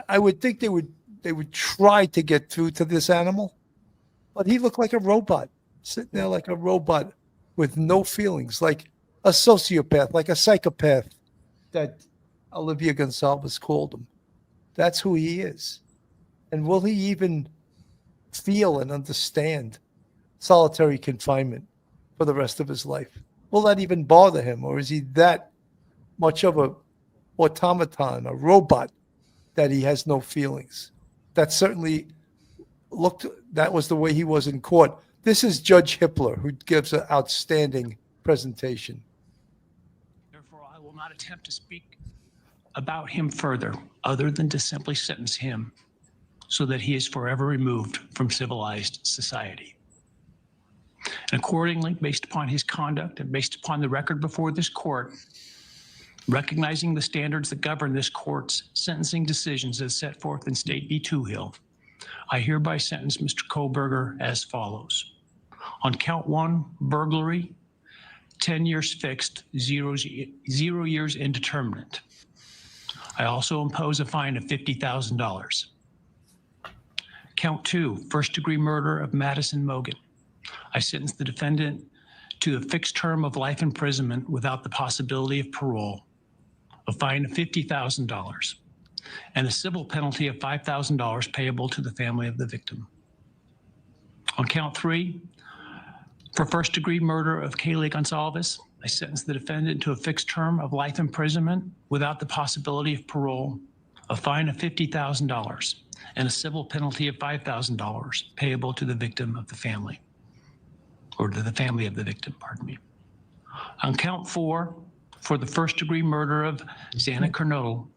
I would think they would try to get through to this animal, but he looked like a robot, sitting there like a robot with no feelings, like a sociopath, like a psychopath that Olivia Gonsalves called him. That's who he is. And will he even feel and understand solitary confinement for the rest of his life? Will that even bother him? Or is he that much of a automaton, a robot, that he has no feelings? That certainly that was the way he was in court. This is Judge Hippler, who gives an outstanding presentation. Therefore, I will not attempt to speak about him further, other than to simply sentence him so that he is forever removed from civilized society. And accordingly, based upon his conduct and based upon the record before this court, recognizing the standards that govern this court's sentencing decisions as set forth in State v. Toohill, I hereby sentence Mr. Kohlberger as follows. On count 1, burglary, 10 years fixed, 0 years indeterminate. I also impose a fine of $50,000. Count 2, first-degree murder of Madison Mogan. I sentence the defendant to a fixed term of life imprisonment without the possibility of parole, a fine of $50,000, and a civil penalty of $5,000 payable to the family of the victim. On count 3, for first-degree murder of Kaylee Gonsalves, I sentence the defendant to a fixed term of life imprisonment without the possibility of parole, a fine of $50,000, and a civil penalty of $5,000 payable to the victim of the family, or to the family of the victim, pardon me. On count 4, for the first-degree murder of Xana Kernodle,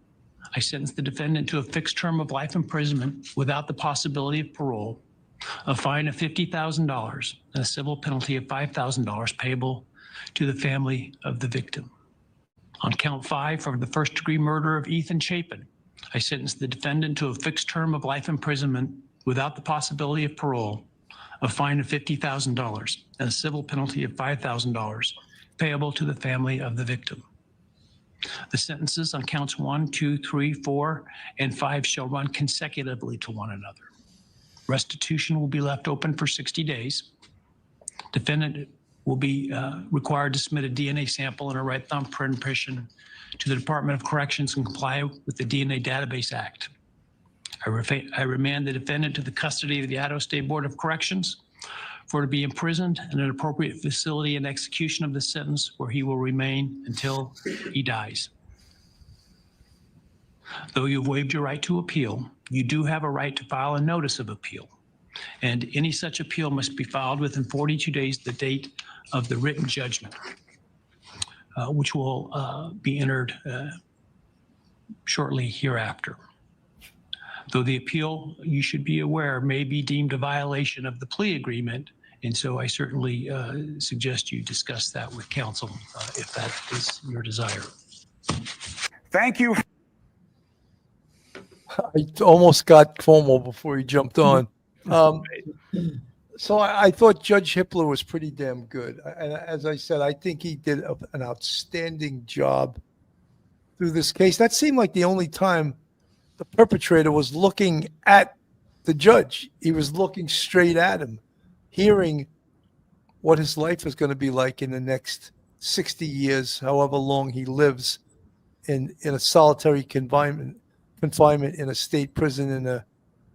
I sentence the defendant to a fixed term of life imprisonment without the possibility of parole, a fine of $50,000, and a civil penalty of $5,000 payable to the family of the victim. On count 5, for the first-degree murder of Ethan Chapin, I sentence the defendant to a fixed term of life imprisonment without the possibility of parole, a fine of $50,000, and a civil penalty of $5,000 payable to the family of the victim. The sentences on counts 1, 2, 3, 4, and 5 shall run consecutively to one another. Restitution will be left open for 60 days. Defendant will be required to submit a DNA sample and a right thumb print impression to the Department of Corrections and comply with the DNA Database Act. I remand the defendant to the custody of the Idaho State Board of Corrections for to be imprisoned in an appropriate facility and execution of the sentence where he will remain until he dies. Though you've waived your right to appeal, you do have a right to file a notice of appeal, and any such appeal must be filed within 42 days of the date of the written judgment, which will be entered shortly hereafter. Though the appeal, you should be aware, may be deemed a violation of the plea agreement, and so I certainly suggest you discuss that with counsel if that is your desire. Thank you. I almost got Cuomo before he jumped on. So I thought Judge Hippler was pretty damn good. And as I said, I think he did an outstanding job through this case. That seemed like the only time the perpetrator was looking at the judge. He was looking straight at him, hearing what his life is going to be like in the next 60 years, however long he lives in a solitary confinement in a state prison in a,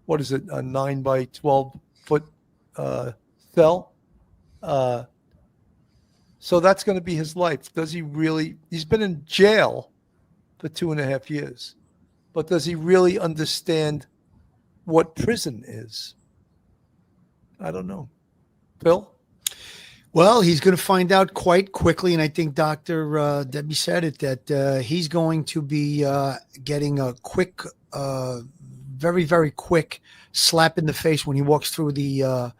what is it, a 9 by 12 foot cell. So that's going to be his life. Does he really, he's been in jail for 2.5 years, but does he really understand what prison is? I don't know. Phil? Well, he's going to find out quite quickly, and I think Dr. Debbie said it, that he's going to be getting a quick, very, very quick slap in the face when he walks through the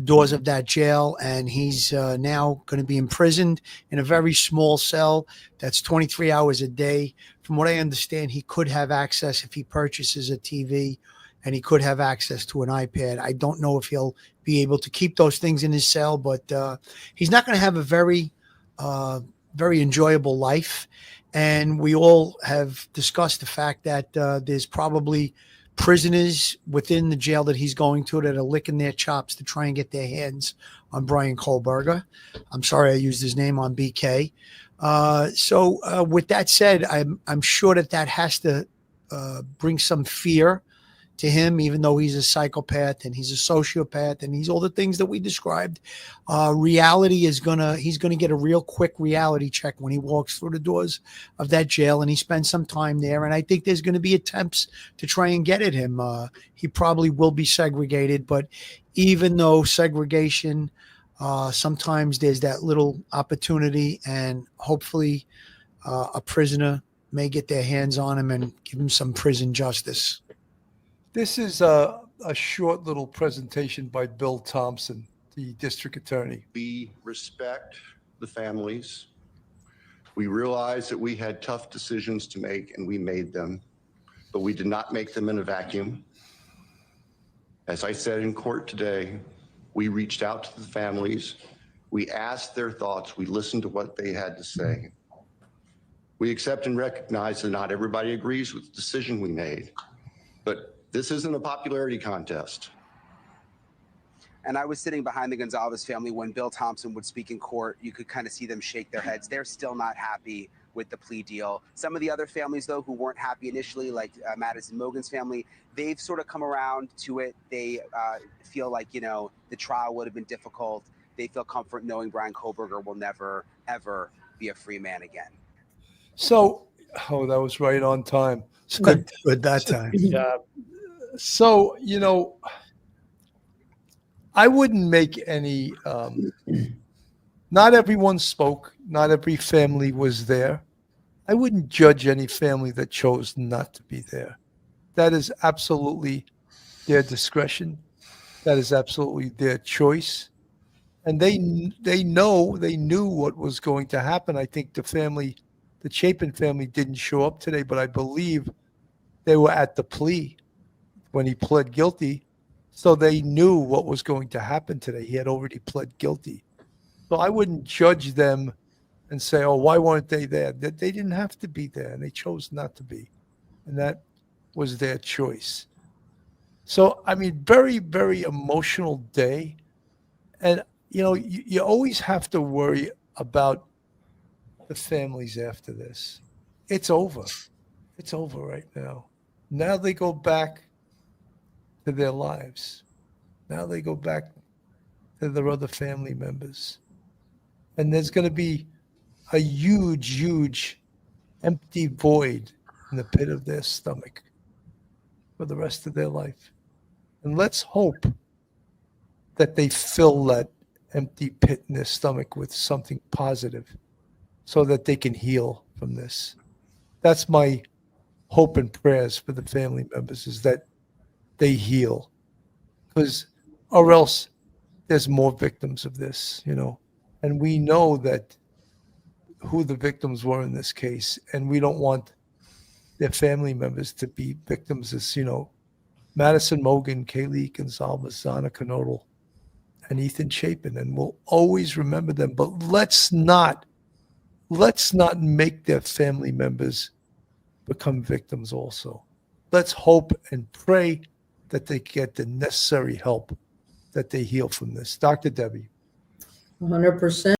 doors of that jail, and he's now going to be imprisoned in a very small cell that's 23 hours a day. From what I understand, he could have access if he purchases a TV, and he could have access to an iPad. I don't know if he'll be able to keep those things in his cell, but he's not going to have a very, very enjoyable life. And we all have discussed the fact that there's probably prisoners within the jail that he's going to that are licking their chops to try and get their hands on Brian Kohlberger. I'm sorry I used his name on BK. So with that said, I'm sure that has to bring some fear to him, even though he's a psychopath and he's a sociopath and he's all the things that we described. Reality is he's gonna get a real quick reality check when he walks through the doors of that jail and he spends some time there. And I think there's going to be attempts to try and get at him. He probably will be segregated, but even though segregation, sometimes there's that little opportunity, and hopefully a prisoner may get their hands on him and give him some prison justice. This is a short little presentation by Bill Thompson, the district attorney. We respect the families. We realize that we had tough decisions to make and we made them, but we did not make them in a vacuum. As I said in court today, we reached out to the families. We asked their thoughts. We listened to what they had to say. We accept and recognize that not everybody agrees with the decision we made, but this isn't a popularity contest. And I was sitting behind the Gonzalez family when Bill Thompson would speak in court. You could kind of see them shake their heads. They're still not happy with the plea deal. Some of the other families, though, who weren't happy initially, like Madison Mogen's family, they've sort of come around to it. They feel like, you know, the trial would have been difficult. They feel comfort knowing Brian Kohlberger will never, ever be a free man again. So, that was right on time. Good that time. Yeah. So, you know, I wouldn't make any, not everyone spoke, not every family was there. I wouldn't judge any family that chose not to be there. That is absolutely their discretion. That is absolutely their choice. And they knew what was going to happen. I think the Chapin family didn't show up today, but I believe they were at the plea when he pled guilty. So they knew what was going to happen today. He had already pled guilty. So I wouldn't judge them and say, oh, why weren't they there? They didn't have to be there, and they chose not to be. And that was their choice. So, I mean, very, very emotional day. And, you know, you always have to worry about the families after this. It's over. It's over right now. Now they go back to their lives. Now they go back to their other family members. And there's going to be a huge, huge empty void in the pit of their stomach for the rest of their life. And let's hope that they fill that empty pit in their stomach with something positive so that they can heal from this. That's my hope and prayers for the family members, is that they heal, or else there's more victims of this, you know. And we know that who the victims were in this case, and we don't want their family members to be victims as, you know, Madison Mogen, Kaylee Gonzalez, Zana Knodel, and Ethan Chapin, and we'll always remember them. But let's not make their family members become victims also. Let's hope and pray that they get the necessary help, that they heal from this. Dr. Debbie. 100%.